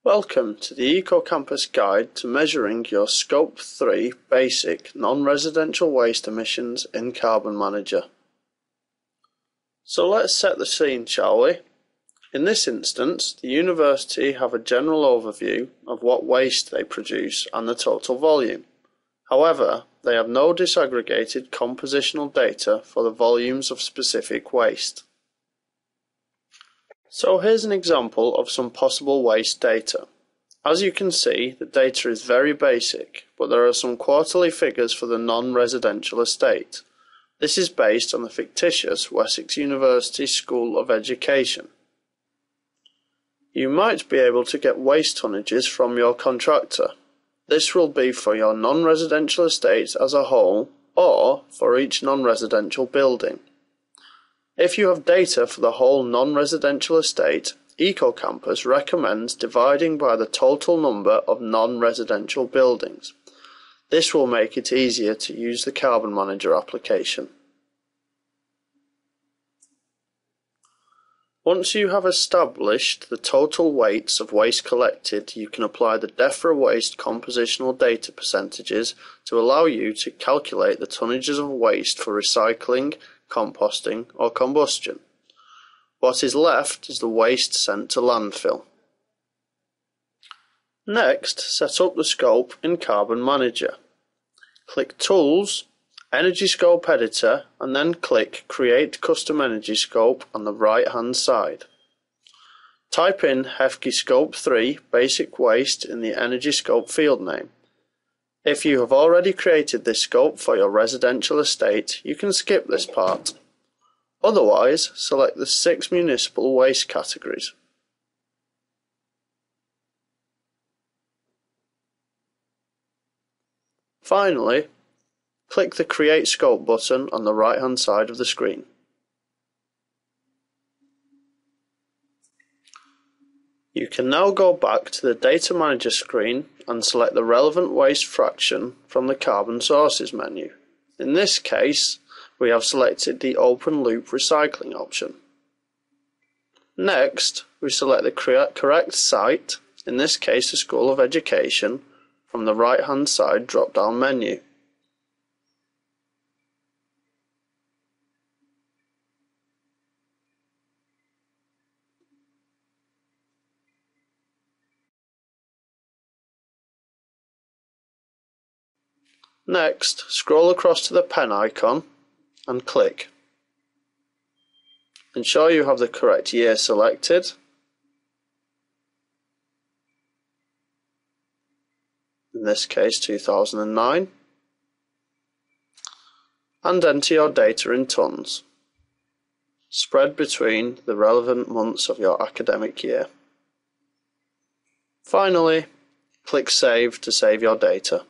Welcome to the EcoCampus guide to measuring your Scope 3 basic non-residential waste emissions in Carbon Manager. So let's set the scene, shall we? In this instance, the university have a general overview of what waste they produce and the total volume. However, they have no disaggregated compositional data for the volumes of specific waste. So here's an example of some possible waste data. As you can see, the data is very basic, but there are some quarterly figures for the non-residential estate. This is based on the fictitious Wessex University School of Education. You might be able to get waste tonnages from your contractor. This will be for your non-residential estate as a whole, or for each non-residential building. If you have data for the whole non-residential estate, EcoCampus recommends dividing by the total number of non-residential buildings. This will make it easier to use the Carbon Manager application. Once you have established the total weights of waste collected, you can apply the DEFRA waste compositional data percentages to allow you to calculate the tonnages of waste for recycling, composting or combustion. What is left is the waste sent to landfill. Next, set up the scope in Carbon Manager. Click Tools, Energy Scope Editor, and then click Create Custom Energy Scope on the right hand side. Type in HEFCE Scope 3 Basic Waste in the Energy Scope field name. If you have already created this scope for your residential estate, you can skip this part. Otherwise, select the 6 municipal waste categories. Finally, click the Create Scope button on the right hand side of the screen. You can now go back to the Data Manager screen and select the relevant waste fraction from the Carbon Sources menu. In this case, we have selected the Open Loop Recycling option. Next, we select the correct site, in this case the School of Education, from the right hand side drop-down menu. Next, scroll across to the pen icon and click. Ensure you have the correct year selected. In this case 2009. And enter your data in tonnes, spread between the relevant months of your academic year. Finally, click Save to save your data.